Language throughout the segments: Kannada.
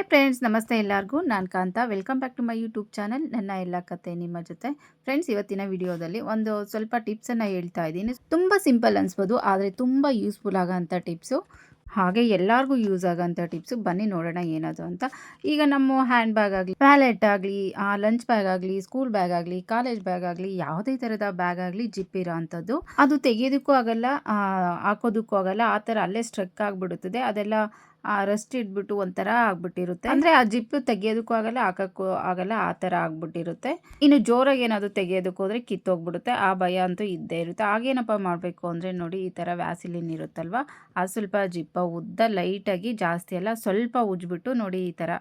ಹಾಯ್ ಫ್ರೆಂಡ್ಸ್, ನಮಸ್ತೆ ಎಲ್ಲರಿಗೂ. ನಾನು Kantha. Welcome back to my YouTube channel. ನನ್ನ ಎಲ್ಲ ಕತೆ ನಿಮ್ಮ ಜೊತೆ. ಫ್ರೆಂಡ್ಸ್, ಇವತ್ತಿನ ವಿಡಿಯೋದಲ್ಲಿ ಒಂದು ಸ್ವಲ್ಪ ಟಿಪ್ಸನ್ನು ಹೇಳ್ತಾ ಇದ್ದೀನಿ. ತುಂಬ ಸಿಂಪಲ್ ಅನಿಸ್ಬೋದು, ಆದರೆ ತುಂಬ ಯೂಸ್ಫುಲ್ ಆಗೋಂಥ ಟಿಪ್ಸು, ಹಾಗೆ ಎಲ್ಲರಿಗೂ ಯೂಸ್ ಆಗೋಂಥ ಟಿಪ್ಸು. ಬನ್ನಿ ನೋಡೋಣ ಏನದು ಅಂತ. ಈಗ ನಮ್ಮ ಹ್ಯಾಂಡ್ ಬ್ಯಾಗ್ ಆಗಲಿ, ವ್ಯಾಲೆಟ್ ಆಗಲಿ, ಲಂಚ್ ಬ್ಯಾಗ್ ಆಗಲಿ, ಸ್ಕೂಲ್ ಬ್ಯಾಗ್ ಆಗಲಿ, ಕಾಲೇಜ್ ಬ್ಯಾಗ್ ಆಗಲಿ, ಯಾವುದೇ ಥರದ ಬ್ಯಾಗ್ ಆಗಲಿ ಜಿಪ್ ಇರೋ ಅಂಥದ್ದು, ಅದು ತೆಗೆಯೋದಕ್ಕೂ ಆಗಲ್ಲ, ಹಾಕೋದಕ್ಕೂ ಆಗಲ್ಲ. ಆ ಥರ ಅಲ್ಲೇ ಸ್ಟ್ರಕ್ ಆಗಿಬಿಡುತ್ತದೆ. ಅದೆಲ್ಲ ರಸ್ಟ್ ಇಟ್ಬಿಟ್ಟು ಒಂಥರ ಆಗ್ಬಿಟ್ಟಿರುತ್ತೆ. ಅಂದರೆ ಆ ಜಿಪ್ಪು ತೆಗಿಯೋದಕ್ಕೂ ಆಗಲ್ಲ, ಹಾಕೋಕ್ಕೂ ಆಗಲ್ಲ, ಆ ಥರ ಆಗ್ಬಿಟ್ಟಿರುತ್ತೆ. ಇನ್ನು ಜೋರಾಗಿ ಏನಾದರೂ ತೆಗಿಯೋದಕ್ಕೆ ಹೋದರೆ ಕಿತ್ತೋಗ್ಬಿಡುತ್ತೆ. ಆ ಭಯ ಅಂತೂ ಇದ್ದೇ ಇರುತ್ತೆ. ಆಗೇನಪ್ಪ ಮಾಡಬೇಕು ಅಂದರೆ ನೋಡಿ, ಈ ಥರ ವ್ಯಾಸಿಲಿನ್ ಇರುತ್ತಲ್ವ, ಅದು ಸ್ವಲ್ಪ ಜಿಪ್ಪ ಉದ್ದ ಲೈಟಾಗಿ, ಜಾಸ್ತಿ ಅಲ್ಲ, ಸ್ವಲ್ಪ ಉಜ್ಬಿಟ್ಟು ನೋಡಿ ಈ ಥರ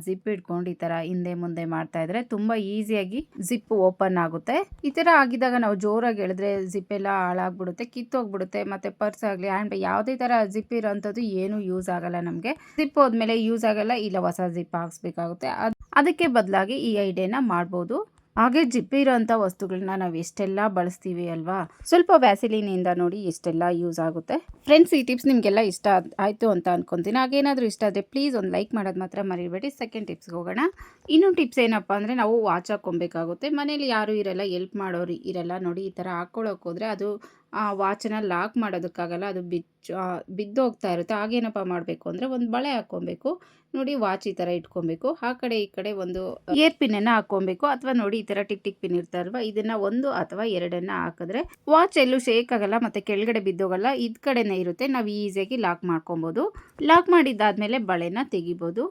ಜಿಪ್ ಇಟ್ಕೊಂಡು ಈ ಥರ ಹಿಂದೆ ಮುಂದೆ ಮಾಡ್ತಾ ಇದ್ರೆ ತುಂಬ ಈಸಿಯಾಗಿ ಜಿಪ್ ಓಪನ್ ಆಗುತ್ತೆ. ಈ ಥರ ಆಗಿದಾಗ ನಾವು ಜೋರಾಗಿ ಎಳೆದ್ರೆ ಜಿಪ್ ಎಲ್ಲ ಹಾಳಾಗ್ಬಿಡುತ್ತೆ, ಕಿತ್ತೋಗ್ಬಿಡುತ್ತೆ. ಮತ್ತು ಪರ್ಸ್ ಆಗಲಿ, ಹ್ಯಾಂಡ್ ಬ್ಯಾಗ್, ಯಾವುದೇ ಥರ ಜಿಪ್ ಇರೋಂಥದ್ದು ಏನೂ ಯೂಸ್ ಆಗಲ್ಲ ನಮಗೆ. ಜಿಪ್ ಹೋದ್ಮೇಲೆ ಯೂಸ್ ಆಗಲ್ಲ, ಇಲ್ಲ ಹೊಸ ಜಿಪ್ ಹಾಕ್ಸ್ಬೇಕಾಗುತ್ತೆ. ಅದಕ್ಕೆ ಬದಲಾಗಿ ಈ ಐಡಿಯಾನ ಮಾಡ್ಬೋದು. ಹಾಗೆ ಜಿಪ್ ಇರೋಂಥ ವಸ್ತುಗಳನ್ನ ನಾವು ಎಷ್ಟೆಲ್ಲ ಬಳಸ್ತೀವಿ ಅಲ್ವಾ. ಸ್ವಲ್ಪ ವ್ಯಾಸಿಲಿನಿಂದ ನೋಡಿ ಎಷ್ಟೆಲ್ಲ ಯೂಸ್ ಆಗುತ್ತೆ. ಫ್ರೆಂಡ್ಸ್, ಈ ಟಿಪ್ಸ್ ನಿಮಗೆಲ್ಲ ಇಷ್ಟ ಆಯಿತು ಅಂತ ಅನ್ಕೊತೀನಿ. ಹಾಗೇನಾದರೂ ಇಷ್ಟ ಆದರೆ ಪ್ಲೀಸ್ ಒಂದು ಲೈಕ್ ಮಾಡೋದು ಮಾತ್ರ ಮರಿಬೇಡಿ. ಸೆಕೆಂಡ್ ಟಿಪ್ಸ್ಗೆ ಹೋಗೋಣ. ಇನ್ನೊಂದು ಟಿಪ್ಸ್ ಏನಪ್ಪ ಅಂದರೆ, ನಾವು ವಾಚ್ ಹಾಕ್ಕೊಬೇಕಾಗುತ್ತೆ. ಮನೇಲಿ ಯಾರೂ ಇರಲ್ಲ, ಎಲ್ಪ್ ಮಾಡೋರು ಇರಲ್ಲ. ನೋಡಿ, ಈ ಥರ ಹಾಕ್ಕೊಳ್ಳೋಕೆ ಹೋದರೆ ಅದು ವಾಚನ್ನ ಲಾಕ್ ಮಾಡೋದಕ್ಕಾಗಲ್ಲ, ಅದು ಬಿದ್ದೋಗ್ತಾ ಇರುತ್ತೆ. ಆಗೇನಪ್ಪ ಮಾಡಬೇಕು ಅಂದರೆ, ಒಂದು ಬಳೆ ಹಾಕ್ಕೊಬೇಕು. ನೋಡಿ, ವಾಚ್ ಈ ಥರ ಇಟ್ಕೊಬೇಕು. ಆ ಕಡೆ ಈ ಕಡೆ ಒಂದು ಏರ್ ಪಿನ್ನನ್ನು ಹಾಕ್ಕೊಬೇಕು. ಅಥವಾ ನೋಡಿ, ಈ ಥರ ಟಿಕ್ ಟಿಕ್ ಪಿನ್ ಇರ್ತಾರಲ್ವ, ಇದನ್ನು ಒಂದು ಅಥವಾ ಎರಡನ್ನು ಹಾಕಿದ್ರೆ ವಾಚ್ ಎಲ್ಲೂ ಶೇಕ್ ಆಗಲ್ಲ, ಮತ್ತು ಕೆಳಗಡೆ ಬಿದ್ದೋಗಲ್ಲ. ಇದು ಕಡೆನೇ ಇರುತ್ತೆ, ನಾವು ಈಸಿಯಾಗಿ ಲಾಕ್ ಮಾಡ್ಕೊಬೋದು. ಲಾಕ್ ಮಾಡಿದ್ದಾದಮೇಲೆ ಬಳೆನ ತೆಗಿಬೋದು.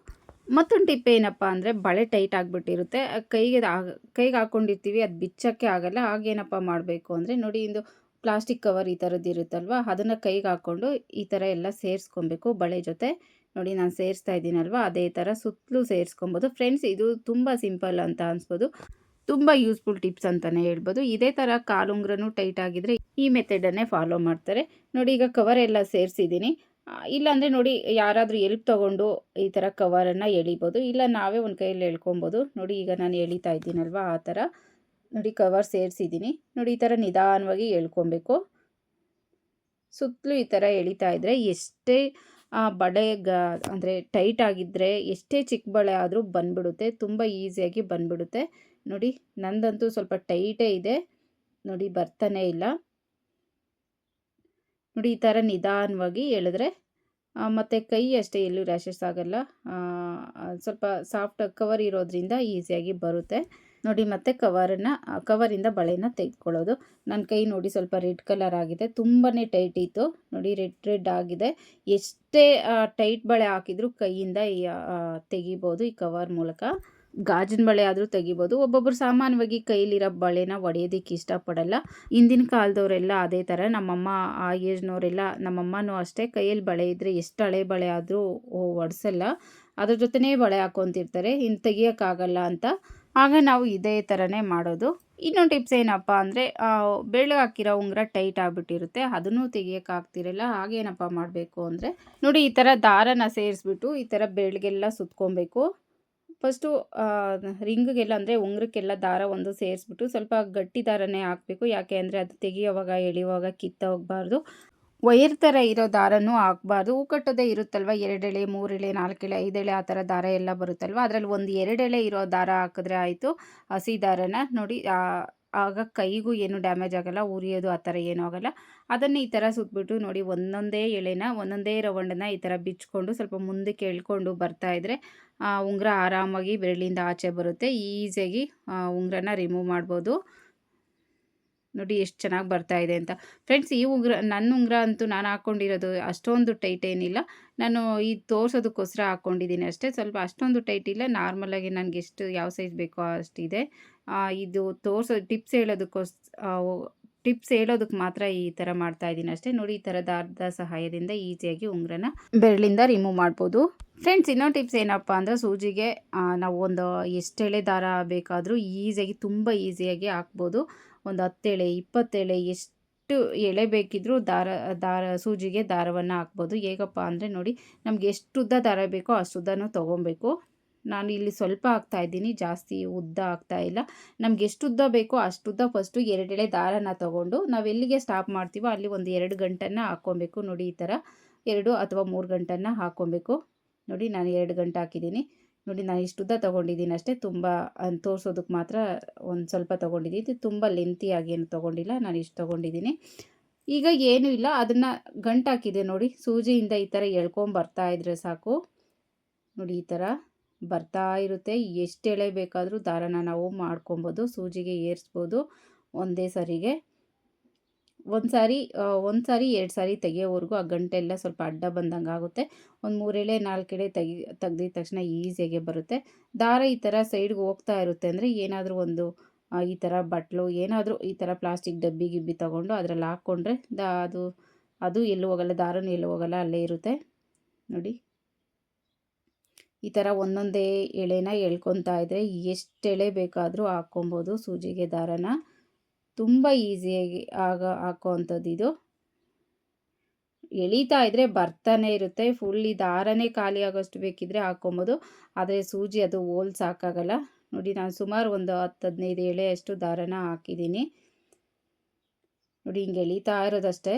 ಮತ್ತೊಂದು ಟಿಪ್ ಏನಪ್ಪ ಅಂದರೆ, ಬಳೆ ಟೈಟ್ ಆಗಿಬಿಟ್ಟಿರುತ್ತೆ, ಕೈಗೆ ಹಾಕ್ಕೊಂಡಿರ್ತೀವಿ, ಅದು ಬಿಚ್ಚೋಕ್ಕೆ ಆಗಲ್ಲ. ಆಗೇನಪ್ಪ ಮಾಡಬೇಕು ಅಂದರೆ ನೋಡಿ, ಇದು ಪ್ಲಾಸ್ಟಿಕ್ ಕವರ್ ಈ ಥರದ್ದು ಇರುತ್ತಲ್ವ, ಅದನ್ನು ಕೈಗೆ ಹಾಕ್ಕೊಂಡು ಈ ಥರ ಎಲ್ಲ ಸೇರಿಸ್ಕೊಬೇಕು ಬಳೆ ಜೊತೆ. ನೋಡಿ, ನಾನು ಸೇರಿಸ್ತಾ ಇದ್ದೀನಲ್ವ, ಅದೇ ಥರ ಸುತ್ತಲೂ ಸೇರಿಸ್ಕೊಬೋದು. ಫ್ರೆಂಡ್ಸ್, ಇದು ತುಂಬ ಸಿಂಪಲ್ ಅಂತ ಅನಿಸ್ಬೋದು, ತುಂಬ ಯೂಸ್ಫುಲ್ ಟಿಪ್ಸ್ ಅಂತಲೇ ಹೇಳ್ಬೋದು. ಇದೇ ಥರ ಕಾಲುಂಗ್ರನೂ ಟೈಟ್ ಆಗಿದ್ರೆ ಈ ಮೆಥಡನ್ನೇ ಫಾಲೋ ಮಾಡ್ತಾರೆ. ನೋಡಿ, ಈಗ ಕವರ್ ಎಲ್ಲ ಸೇರಿಸಿದ್ದೀನಿ. ಇಲ್ಲಾಂದರೆ ನೋಡಿ, ಯಾರಾದರೂ ಎಲ್ಪ್ ತೊಗೊಂಡು ಈ ಥರ ಕವರನ್ನು ಎಳಿಬೋದು, ಇಲ್ಲ ನಾವೇ ಒಂದು ಕೈಯಲ್ಲಿ ಎಳ್ಕೊಬೋದು. ನೋಡಿ, ಈಗ ನಾನು ಎಳಿತಾ ಇದ್ದೀನಲ್ವ, ಆ ಥರ ನೋಡಿ ಕವರ್ ಸೇರಿಸಿದ್ದೀನಿ. ನೋಡಿ, ಈ ಥರ ನಿಧಾನವಾಗಿ ಎಳ್ಕೊಬೇಕು. ಸುತ್ತಲೂ ಈ ಥರ ಎಳಿತಾ ಇದ್ದರೆ ಎಷ್ಟೇ ಬಳೆ ಅಂದರೆ ಟೈಟ್ ಆಗಿದ್ದರೆ, ಎಷ್ಟೇ ಚಿಕ್ಕ ಬಳೆ ಆದರೂ ಬಂದ್ಬಿಡುತ್ತೆ, ತುಂಬ ಈಸಿಯಾಗಿ ಬಂದ್ಬಿಡುತ್ತೆ. ನೋಡಿ, ನಂದಂತೂ ಸ್ವಲ್ಪ ಟೈಟೇ ಇದೆ, ನೋಡಿ ಬರ್ತಾನೆ ಇಲ್ಲ. ನೋಡಿ, ಈ ಥರ ನಿಧಾನವಾಗಿ ಎಳೆದ್ರೆ ಮತ್ತು ಕೈ ಅಷ್ಟೇ ಎಲ್ಲೂ ರ್ಯಾಷಸ್ ಆಗಲ್ಲ. ಸ್ವಲ್ಪ ಸಾಫ್ಟ್ ಕವರ್ ಇರೋದ್ರಿಂದ ಈಸಿಯಾಗಿ ಬರುತ್ತೆ. ನೋಡಿ, ಮತ್ತೆ ಕವರಿಂದ ಬಳೆನ ತೆಗೆದುಕೊಳ್ಳೋದು. ನನ್ನ ಕೈ ನೋಡಿ ಸ್ವಲ್ಪ ರೆಡ್ ಕಲರ್ ಆಗಿದೆ, ತುಂಬಾ ಟೈಟ್ ಇತ್ತು. ನೋಡಿ, ರೆಡ್ ಆಗಿದೆ. ಎಷ್ಟೇ ಟೈಟ್ ಬಳೆ ಹಾಕಿದರೂ ಕೈಯಿಂದ ತೆಗಿಬೋದು ಈ ಕವರ್ ಮೂಲಕ. ಗಾಜಿನ ಬಳೆ ಆದರೂ ತೆಗಿಬೋದು. ಒಬ್ಬೊಬ್ಬರು ಸಾಮಾನ್ಯವಾಗಿ ಕೈಲಿರೋ ಬಳೆನ ಒಡೆಯೋದಕ್ಕೆ ಇಷ್ಟಪಡಲ್ಲ. ಹಿಂದಿನ ಕಾಲದವರೆಲ್ಲ ಅದೇ ಥರ. ನಮ್ಮಮ್ಮ ಆ ಏಜ್ನವರೆಲ್ಲ, ನಮ್ಮಮ್ಮನೂ ಅಷ್ಟೇ, ಕೈಯಲ್ಲಿ ಬಳೆ ಇದ್ದರೆ ಎಷ್ಟು ಹಳೆ ಬಳೆ ಆದರೂ ಒಡಿಸಲ್ಲ, ಅದ್ರ ಜೊತೆನೇ ಬಳೆ ಹಾಕ್ಕೊತಿರ್ತಾರೆ, ಇನ್ನು ತೆಗಿಯೋಕ್ಕಾಗಲ್ಲ ಅಂತ. ಆಗ ನಾವು ಇದೇ ಥರನೇ ಮಾಡೋದು. ಇನ್ನೊಂದು ಟಿಪ್ಸ್ ಏನಪ್ಪ ಅಂದರೆ, ಬೆರಳಿಗೆ ಹಾಕಿರೋ ಉಂಗುರ ಟೈಟ್ ಆಗಿಬಿಟ್ಟಿರುತ್ತೆ, ಅದನ್ನು ತೆಗಿಯೋಕ್ಕಾಗ್ತಿರಲ್ಲ. ಹಾಗೇನಪ್ಪ ಮಾಡಬೇಕು ಅಂದರೆ ನೋಡಿ, ಈ ಥರ ದಾರನ ಸೇರಿಸ್ಬಿಟ್ಟು ಈ ಥರ ಬೆರಳಿಗೆಲ್ಲ ಸುತ್ಕೊಬೇಕು. ಫಸ್ಟು ರಿಂಗಿಗೆಲ್ಲ ಅಂದರೆ ಉಂಗುರಕ್ಕೆಲ್ಲ ದಾರ ಒಂದು ಸೇರಿಸ್ಬಿಟ್ಟು ಸ್ವಲ್ಪ ಗಟ್ಟಿ ದಾರನೇ ಹಾಕಬೇಕು. ಯಾಕೆ ಅಂದರೆ ಅದು ತೆಗಿಯೋವಾಗ ಎಳೆಯುವಾಗ ಕಿತ್ತೋಗಬಾರ್ದು. ವೈರ್ ಥರ ಇರೋ ದಾರನೂ ಹಾಕಬಾರ್ದು. ಹೂ ಕಟ್ಟೋದೇ ಇರುತ್ತಲ್ವ, 2 ಎಳೆ, 3 ಎಳೆ, 4 ಎಳೆ, 5 ಎಳೆ, ಆ ಥರ ದಾರ ಎಲ್ಲ ಬರುತ್ತಲ್ವ, ಅದರಲ್ಲಿ ಒಂದು 2 ಎಳೆ ಇರೋ ದಾರ ಹಾಕಿದ್ರೆ ಆಯಿತು, ಹಸಿ ದಾರನ. ನೋಡಿ, ಆಗ ಕೈಗೂ ಏನು ಡ್ಯಾಮೇಜ್ ಆಗೋಲ್ಲ, ಉರಿಯೋದು ಆ ಥರ ಏನೂ ಆಗೋಲ್ಲ. ಅದನ್ನು ಈ ಥರ ಸುತ್ತಬಿಟ್ಟು ನೋಡಿ, ಒಂದೊಂದೇ ಎಳೆನ, ಒಂದೊಂದೇ ರೌಂಡನ್ನ ಈ ಥರ ಬಿಚ್ಕೊಂಡು ಸ್ವಲ್ಪ ಮುಂದಕ್ಕೆ ಎಳ್ಕೊಂಡು ಬರ್ತಾಯಿದ್ರೆ ಉಂಗುರ ಆರಾಮಾಗಿ ಬೆರಳಿಂದ ಆಚೆ ಬರುತ್ತೆ. ಈಸಿಯಾಗಿ ಉಂಗುರನ ರಿಮೂವ್ ಮಾಡ್ಬೋದು. ನೋಡಿ, ಎಷ್ಟು ಚೆನ್ನಾಗಿ ಬರ್ತಾ ಇದೆ ಅಂತ. ಫ್ರೆಂಡ್ಸ್, ಈ ಉಂಗುರ, ನನ್ನ ಉಂಗುರ ಅಂತೂ ನಾನು ಹಾಕ್ಕೊಂಡಿರೋದು ಅಷ್ಟೊಂದು ಟೈಟ್ ಏನಿಲ್ಲ. ನಾನು ಇದು ತೋರಿಸೋದಕ್ಕೋಸ್ಕರ ಹಾಕ್ಕೊಂಡಿದ್ದೀನಿ ಅಷ್ಟೇ. ಸ್ವಲ್ಪ ಅಷ್ಟೊಂದು ಟೈಟ್ ಇಲ್ಲ, ನಾರ್ಮಲಾಗಿ ನನಗೆ ಎಷ್ಟು ಯಾವ ಸೈಜ್ ಬೇಕೋ ಅಷ್ಟಿದೆ. ಇದು ಟಿಪ್ಸ್ ಹೇಳೋದಕ್ಕೆ ಮಾತ್ರ ಈ ಥರ ಮಾಡ್ತಾ ಇದ್ದೀನಿ ಅಷ್ಟೇ. ನೋಡಿ, ಈ ಥರ ದಾರದ ಸಹಾಯದಿಂದ ಈಸಿಯಾಗಿ ಉಂಗುರನ ಬೆರಳಿಂದ ರಿಮೂವ್ ಮಾಡ್ಬೋದು. ಫ್ರೆಂಡ್ಸ್, ಇನ್ನೊಂದು ಟಿಪ್ಸ್ ಏನಪ್ಪ ಅಂದರೆ, ಸೂಜಿಗೆ ನಾವು ಒಂದು ಎಷ್ಟು ಎಳೆ ದಾರ ಬೇಕಾದರೂ ಈಸಿಯಾಗಿ, ತುಂಬ ಈಸಿಯಾಗಿ ಹಾಕ್ಬೋದು. ಒಂದು 10 ಎಳೆ, 20 ಎಳೆ, ಎಷ್ಟು ಎಳೆ ಬೇಕಿದ್ರೂ ಸೂಜಿಗೆ ದಾರವನ್ನು ಹಾಕ್ಬೋದು. ಹೇಗಪ್ಪ ಅಂದರೆ ನೋಡಿ, ನಮ್ಗೆ ಎಷ್ಟು ಉದ್ದ ದಾರ ಬೇಕೋ ಅಷ್ಟು ಉದ್ದನೂ ತೊಗೊಬೇಕು. ನಾನು ಇಲ್ಲಿ ಸ್ವಲ್ಪ ಹಾಕ್ತಾಯಿದ್ದೀನಿ, ಜಾಸ್ತಿ ಉದ್ದ ಹಾಕ್ತಾಯಿಲ್ಲ. ನಮ್ಗೆ ಎಷ್ಟು ಉದ್ದ ಬೇಕೋ ಅಷ್ಟು ಉದ್ದ ಫಸ್ಟು 2 ಎಳೆ ದಾರನ ತೊಗೊಂಡು ನಾವು ಎಲ್ಲಿಗೆ ಸ್ಟಾಪ್ ಮಾಡ್ತೀವೋ ಅಲ್ಲಿ ಒಂದು 2 ಗಂಟನ್ನು ಹಾಕ್ಕೊಬೇಕು. ನೋಡಿ, ಈ ಥರ 2 ಅಥವಾ 3 ಗಂಟನ್ನು ಹಾಕ್ಕೊಬೇಕು. ನೋಡಿ ನಾನು 2 ಗಂಟೆ ಹಾಕಿದ್ದೀನಿ. ನೋಡಿ ನಾನು ಇಷ್ಟು ಉದ್ದ ತೊಗೊಂಡಿದ್ದೀನಿ ಅಷ್ಟೇ, ತುಂಬ ತೋರಿಸೋದಕ್ಕೆ ಮಾತ್ರ ಒಂದು ಸ್ವಲ್ಪ ತೊಗೊಂಡಿದ್ದೀನಿ. ಇದು ತುಂಬ ಲೆಂತಿಯಾಗಿ ಏನು ತೊಗೊಂಡಿಲ್ಲ, ನಾನು ಇಷ್ಟು ತೊಗೊಂಡಿದ್ದೀನಿ. ಈಗ ಏನೂ ಇಲ್ಲ, ಅದನ್ನು ಗಂಟು ಹಾಕಿದೆ ನೋಡಿ, ಸೂಜಿಯಿಂದ ಈ ಥರ ಎಳ್ಕೊಂಬರ್ತಾ ಇದ್ರೆ ಸಾಕು. ನೋಡಿ ಈ ಥರ ಬರ್ತಾ ಇರುತ್ತೆ. ಎಷ್ಟು ಎಳೆ ಬೇಕಾದರೂ ದಾರನ ನಾವು ಮಾಡ್ಕೊಬೋದು, ಸೂಜಿಗೆ ಏರಿಸ್ಬೋದು ಒಂದೇ ಸರಿಗೆ. ಒಂದು ಸಾರಿ 2 ಸಾರಿ ತೆಗಿಯೋವರೆಗೂ ಆ ಗಂಟೆಲ್ಲ ಸ್ವಲ್ಪ ಅಡ್ಡ ಬಂದಂಗೆ ಆಗುತ್ತೆ. ಒಂದು 3 ಎಳೆ 4 ಎಳೆ ತೆಗ್ದಿದ ತಕ್ಷಣ ಈಸಿಯಾಗೆ ಬರುತ್ತೆ. ದಾರ ಈ ಥರ ಸೈಡ್ಗೆ ಹೋಗ್ತಾ ಇರುತ್ತೆ ಅಂದರೆ ಏನಾದರೂ ಒಂದು ಈ ಥರ ಬಟ್ಲು ಏನಾದರೂ ಈ ಥರ ಪ್ಲಾಸ್ಟಿಕ್ ಡಬ್ಬಿ ಗಿಬ್ಬಿ ತೊಗೊಂಡು ಅದರಲ್ಲಿ ಹಾಕ್ಕೊಂಡ್ರೆ ಅದು ಎಲ್ಲೂ ಹೋಗಲ್ಲ, ದಾರನೂ ಎಲ್ಲೂ ಹೋಗಲ್ಲ, ಅಲ್ಲೇ ಇರುತ್ತೆ. ನೋಡಿ ಈ ಥರ ಒಂದೊಂದೇ ಎಳೆನ ಎಳ್ಕೊತಾ ಇದ್ದರೆ ಎಷ್ಟು ಎಳೆ ಬೇಕಾದರೂ ಹಾಕ್ಕೊಬೋದು ಸೂಜಿಗೆ ದಾರನ. ತುಂಬ ಈಸಿಯಾಗಿ ಹಾಕೋವಂಥದ್ದು ಇದು. ಎಳೀತಾ ಇದ್ದರೆ ಬರ್ತಾನೆ ಇರುತ್ತೆ. ಫುಲ್ ಈ ದಾರನೇ ಖಾಲಿ ಆಗೋಷ್ಟು ಬೇಕಿದ್ದರೆ ಹಾಕ್ಕೊಬೋದು, ಆದರೆ ಸೂಜಿ ಅದು ಹೋಲ್ ಸಾಕಾಗಲ್ಲ. ನೋಡಿ ನಾನು ಸುಮಾರು ಒಂದು 10-15 ಎಳೆಯಷ್ಟು ದಾರನ ಹಾಕಿದ್ದೀನಿ. ನೋಡಿ ಹಿಂಗೆ ಎಳೀತಾ ಇರೋದಷ್ಟೇ,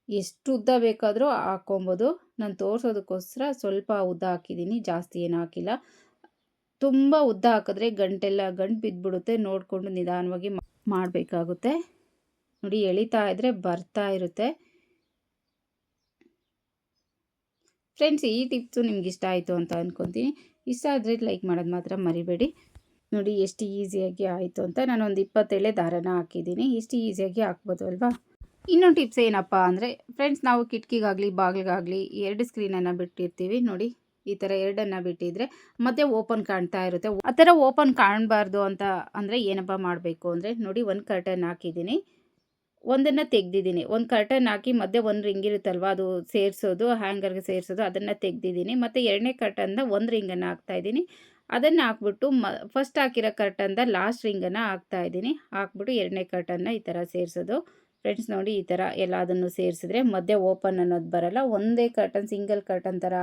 ಎಷ್ಟು ಉದ್ದ ಬೇಕಾದರೂ ಹಾಕ್ಕೊಬೋದು. ನಾನು ತೋರಿಸೋದಕ್ಕೋಸ್ಕರ ಸ್ವಲ್ಪ ಉದ್ದ ಹಾಕಿದ್ದೀನಿ, ಜಾಸ್ತಿ ಏನು ಹಾಕಿಲ್ಲ. ತುಂಬ ಉದ್ದ ಹಾಕಿದ್ರೆ ಗಂಟು ಬಿದ್ದುಬಿಡುತ್ತೆ, ನೋಡಿಕೊಂಡು ನಿಧಾನವಾಗಿ ಮಾಡಬೇಕಾಗುತ್ತೆ. ನೋಡಿ ಎಳೀತಾ ಇದ್ದರೆ ಬರ್ತಾ ಇರುತ್ತೆ. ಫ್ರೆಂಡ್ಸ್, ಈ ಟಿಪ್ಸು ನಿಮ್ಗೆ ಇಷ್ಟ ಆಯಿತು ಅಂತ ಅಂದ್ಕೊತೀನಿ. ಇಷ್ಟ ಆದರೆ ಲೈಕ್ ಮಾಡೋದು ಮಾತ್ರ ಮರಿಬೇಡಿ. ನೋಡಿ ಎಷ್ಟು ಈಸಿಯಾಗಿ ಆಯಿತು ಅಂತ. ನಾನೊಂದು 20 ಎಳೆ ದಾರನ ಹಾಕಿದ್ದೀನಿ. ಎಷ್ಟು ಈಸಿಯಾಗಿ ಹಾಕ್ಬೋದು ಅಲ್ವಾ. ಇನ್ನೊಂದು ಟಿಪ್ಸ್ ಏನಪ್ಪ ಅಂದರೆ ಫ್ರೆಂಡ್ಸ್, ನಾವು ಕಿಟಕಿಗಾಗಲಿ ಬಾಗಿಲಿಗಾಗಲಿ 2 ಸ್ಕ್ರೀನನ್ನು ಬಿಟ್ಟಿರ್ತೀವಿ. ನೋಡಿ ಈ ಥರ 2 ಬಿಟ್ಟಿದ್ರೆ ಮತ್ತೆ ಓಪನ್ ಕಾಣ್ತಾ ಇರುತ್ತೆ. ಆ ಥರ ಓಪನ್ ಕಾಣಬಾರ್ದು ಅಂತ ಅಂದರೆ ಏನಪ್ಪ ಮಾಡಬೇಕು ಅಂದರೆ, ನೋಡಿ ಒಂದು ಕರ್ಟನ್ ಹಾಕಿದ್ದೀನಿ, ಒಂದನ್ನು ತೆಗ್ದಿದ್ದೀನಿ. ಒಂದು ಕರ್ಟನ್ ಹಾಕಿ ಮಧ್ಯೆ ಒಂದು ರಿಂಗ್ ಇರುತ್ತಲ್ವ, ಅದು ಸೇರಿಸೋದು, ಹ್ಯಾಂಗರ್ಗೆ ಸೇರಿಸೋದು, ಅದನ್ನು ತೆಗ್ದಿದ್ದೀನಿ. ಮತ್ತು 2ನೇ ಕರ್ಟನ್ದ ಒಂದು ರಿಂಗನ್ನು ಹಾಕ್ತಾಯಿದ್ದೀನಿ. ಅದನ್ನು ಹಾಕ್ಬಿಟ್ಟು ಫಸ್ಟ್ ಹಾಕಿರೋ ಕರ್ಟನ್ದ ಲಾಸ್ಟ್ ರಿಂಗನ್ನು ಹಾಕ್ತಾಯಿದ್ದೀನಿ. ಹಾಕ್ಬಿಟ್ಟು 2ನೇ ಕರ್ಟನ್ನ ಈ ಥರ ಸೇರಿಸೋದು. ಫ್ರೆಂಡ್ಸ್ ನೋಡಿ ಈ ಥರ ಎಲ್ಲದನ್ನು ಸೇರಿಸಿದ್ರೆ ಮಧ್ಯೆ ಓಪನ್ ಅನ್ನೋದು ಬರಲ್ಲ. ಒಂದೇ ಕರ್ಟನ್, ಸಿಂಗಲ್ ಕರ್ಟನ್ ಥರ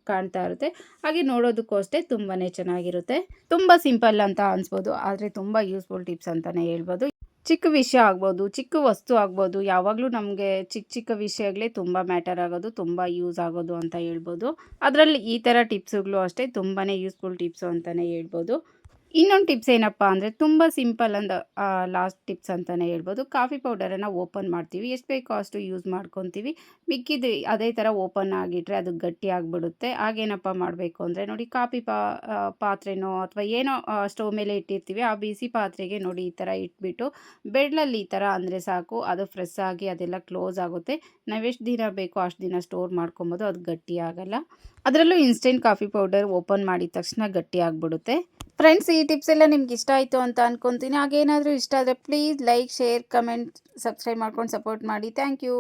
ಕಾಣ್ತಾ ಇರುತ್ತೆ. ಹಾಗೆ ನೋಡೋದಕ್ಕೂ ಅಷ್ಟೇ ತುಂಬಾ ಚೆನ್ನಾಗಿರುತ್ತೆ. ತುಂಬ ಸಿಂಪಲ್ ಅಂತ ಅನಿಸ್ಬೋದು, ಆದರೆ ತುಂಬ ಯೂಸ್ಫುಲ್ ಟಿಪ್ಸ್ ಅಂತಲೇ ಹೇಳ್ಬೋದು. ಚಿಕ್ಕ ವಿಷಯ ಆಗ್ಬೋದು, ಚಿಕ್ಕ ವಸ್ತು ಆಗ್ಬೋದು, ಯಾವಾಗಲೂ ನಮಗೆ ಚಿಕ್ಕ ವಿಷಯಗಳೇ ತುಂಬ ಮ್ಯಾಟರ್ ಆಗೋದು, ತುಂಬ ಯೂಸ್ ಆಗೋದು ಅಂತ ಹೇಳ್ಬೋದು. ಅದರಲ್ಲಿ ಈ ಥರ ಟಿಪ್ಸುಗಳು ಅಷ್ಟೇ ತುಂಬಾ ಯೂಸ್ಫುಲ್ ಟಿಪ್ಸು ಅಂತಲೇ ಹೇಳ್ಬೋದು. ಇನ್ನೊಂದು ಟಿಪ್ಸ್ ಏನಪ್ಪ ಅಂದರೆ ತುಂಬ ಸಿಂಪಲ್ ಅಂಡ್ ಲಾಸ್ಟ್ ಟಿಪ್ಸ್ ಅಂತಲೇ ಹೇಳ್ಬೋದು. ಕಾಫಿ ಪೌಡರನ್ನು ಓಪನ್ ಮಾಡ್ತೀವಿ, ಎಷ್ಟು ಬೇಕೋ ಅಷ್ಟು ಯೂಸ್ ಮಾಡ್ಕೊತೀವಿ. ಮಿಕ್ಕಿದ್ದು ಅದೇ ಥರ ಓಪನ್ ಆಗಿಟ್ರೆ ಅದು ಗಟ್ಟಿ ಆಗಿಬಿಡುತ್ತೆ. ಆಗೇನಪ್ಪ ಮಾಡಬೇಕು ಅಂದರೆ, ನೋಡಿ ಕಾಫಿ ಪಾತ್ರೆನೋ ಅಥವಾ ಏನೋ ಸ್ಟವ್ ಮೇಲೆ ಇಟ್ಟಿರ್ತೀವಿ, ಆ ಬಿಸಿ ಪಾತ್ರೆಗೆ ನೋಡಿ ಈ ಥರ ಇಟ್ಬಿಟ್ಟು ಬೆಡ್ಲಲ್ಲಿ ಈ ಥರ ಅಂದರೆ ಸಾಕು, ಅದು ಫ್ರೆಶ್ ಆಗಿ ಅದೆಲ್ಲ ಕ್ಲೋಸ್ ಆಗುತ್ತೆ. ನಾವು ಎಷ್ಟು ದಿನ ಬೇಕೋ ಅಷ್ಟು ದಿನ ಸ್ಟೋರ್ ಮಾಡ್ಕೊಬೋದು, ಅದು ಗಟ್ಟಿ ಆಗಲ್ಲ. ಅದರಲ್ಲೂ ಇನ್ಸ್ಟೆಂಟ್ ಕಾಫಿ ಪೌಡರ್ ಓಪನ್ ಮಾಡಿದ ತಕ್ಷಣ ಗಟ್ಟಿ ಆಗಿಬಿಡುತ್ತೆ. ಫ್ರೆಂಡ್ಸ್, ಈ ಟಿಪ್ಸ್ ಎಲ್ಲ ನಿಮ್ಗೆ ಇಷ್ಟ ಆಯಿತು ಅಂತ ಅಂದ್ಕೊತೀನಿ. ಹಾಗೇನಾದರೂ ಇಷ್ಟ ಆದರೆ please like, share, comment, subscribe ಮಾಡ್ಕೊಂಡು ಸಪೋರ್ಟ್ ಮಾಡಿ. Thank you.